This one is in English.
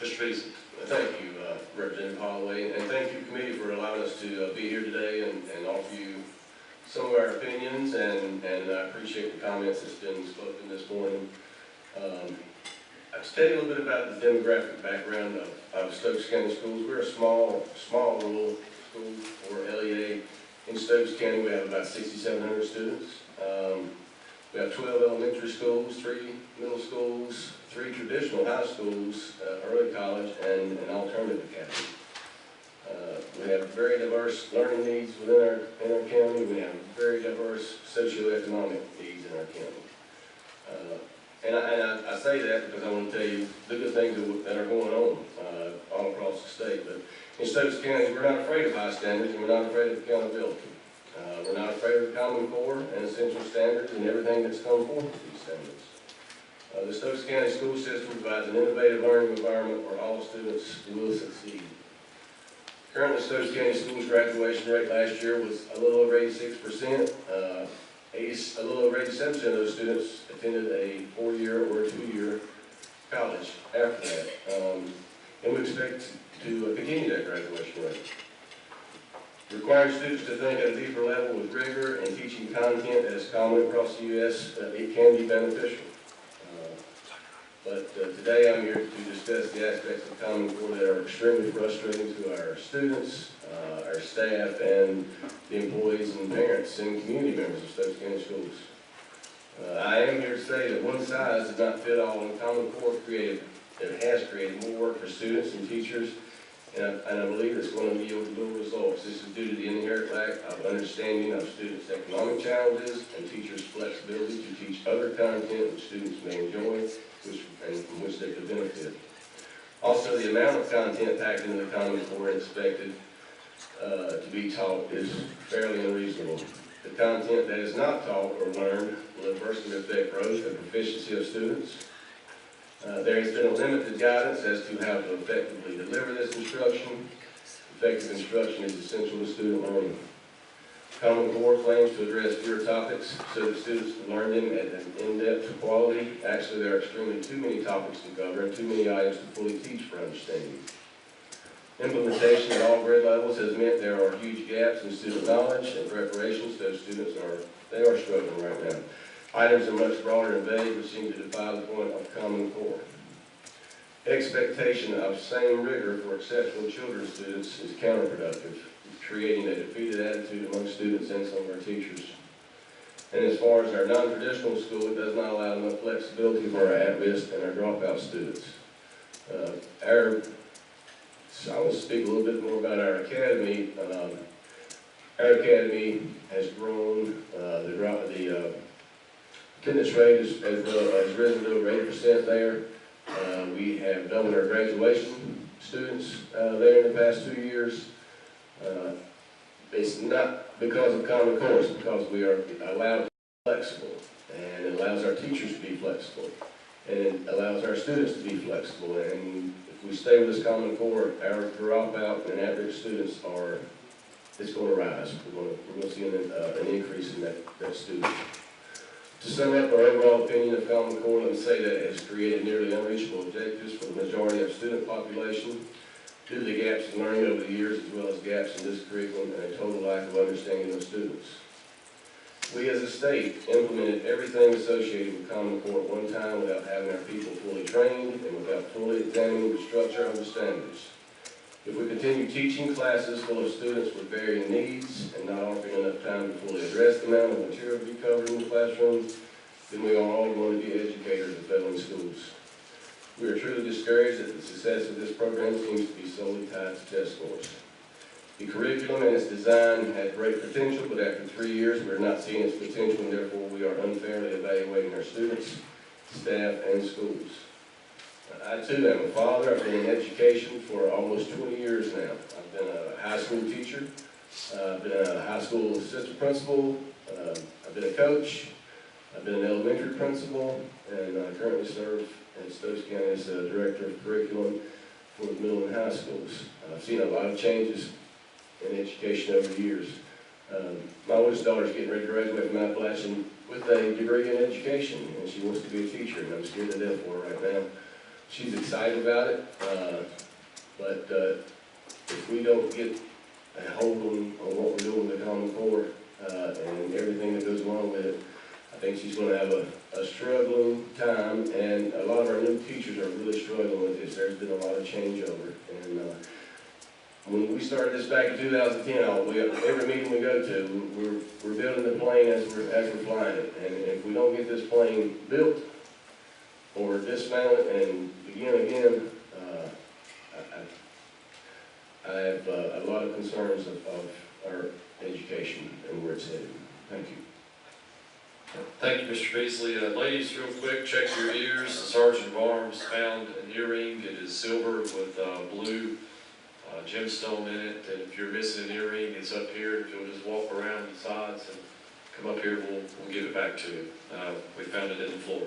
Mr. Beasley. Thank you, Representative Holloway, and thank you, committee, for allowing us to be here today and offer you some of our opinions, and I appreciate the comments that's been spoken this morning. I'll tell you a little bit about the demographic background of Stokes County Schools. We're a small rural school for LEA. In Stokes County, we have about 6,700 students. We have 12 elementary schools, 3 middle schools, 3 traditional high schools, early college, and an alternative academy. We have very diverse learning needs within our county. We have very diverse socioeconomic needs in our county. And I say that because I want to tell you the good things that are going on all across the state. But in Stokes County, we're not afraid of high standards, and we're not afraid of accountability. We're not afraid of the Common Core and essential standards and everything that's come forth with these standards. The Stokes County school system provides an innovative learning environment where all students will succeed. Currently, Stokes County Schools graduation rate last year was a little over 86%. A little over 87% of those students attended a 4-year or a 2-year college after that. And we expect to continue that graduation rate. Requiring students to think at a deeper level with rigor and teaching content that is common across the U.S., it can be beneficial. But today I'm here to discuss the aspects of Common Core that are extremely frustrating to our students, our staff, and the employees and parents and community members of Stokes County Schools. I am here to say that one size does not fit all, and Common Core has created more work for students and teachers, and I believe it's going to yield little results. This is due to the inherent lack of understanding of students' economic challenges and teachers' flexibility to teach other content which students may enjoy, and from which they could benefit. Also, the amount of content packed into the Common Core and expected to be taught is fairly unreasonable. The content that is not taught or learned will adversely affect growth and proficiency of students. There has been a limited guidance as to how to effectively deliver this instruction. Effective instruction is essential to student learning. Common Core claims to address fewer topics so that students can learn them at an in-depth quality. Actually, there are extremely too many topics to cover and too many items to fully teach for understanding. Implementation at all grade levels has meant there are huge gaps in student knowledge and preparation, so students are struggling right now. Items are much broader and vague, which seem to defy the point of Common Core. Expectation of same rigor for exceptional children's students is counterproductive, creating a defeated attitude among students and some of our teachers. And as far as our non-traditional school, it does not allow enough flexibility for our at-risk and our dropout students. So I will speak a little bit more about our academy. Our academy has grown. The attendance rate has risen to over 8% there. We have doubled our graduation students there in the past 2 years. It's not because of Common Core, it's because we are allowed to be flexible, and it allows our teachers to be flexible, and it allows our students to be flexible. And if we stay with this Common Core, our dropout and at-risk students it's going to rise. We're going to see an increase in that student. To sum up our overall opinion of Common Core, let me say that it has created nearly unreachable objectives for the majority of student population due to the gaps in learning over the years, as well as gaps in this curriculum and a total lack of understanding of students. We as a state implemented everything associated with Common Core at one time without having our people fully trained and without fully examining the structure of the standards. If we continue teaching classes full of students with varying needs and not offering enough time to fully address the amount of material to be covered in the classroom, then we are all going to be educators in failing schools. We are truly discouraged that the success of this program seems to be solely tied to test scores. The curriculum and its design had great potential, but after 3 years we are not seeing its potential, and therefore we are unfairly evaluating our students, staff, and schools. I too am a father. I've been in education for almost 20 years now. I've been a high school teacher, I've been a high school assistant principal, I've been a coach, I've been an elementary principal, and I currently serve in Stokes County as Director of Curriculum for the middle and high schools. I've seen a lot of changes in education over the years. My oldest daughter is getting ready to graduate from Appalachian with a degree in education, and she wants to be a teacher, and I'm scared to death for her right now. she's excited about it, but if we don't get a hold on what we're doing with the Common Core and everything that goes along with it, I think she's going to have a struggling time, and a lot of our new teachers are really struggling with this. There's been a lot of changeover, and when we started this back in 2010, every meeting we go to, we're building the plane as we're flying it, and if we don't get this plane built or dismantle it and begin again, I have a lot of concerns of our education and where it's headed. Thank you. Thank you, Mr. Beasley. Ladies, real quick, check your ears. The Sergeant of Arms found an earring. It is silver with blue gemstone in it. And if you're missing an earring, it's up here. If you'll just walk around the sides and come up here, we'll give it back to you. We found it in the floor.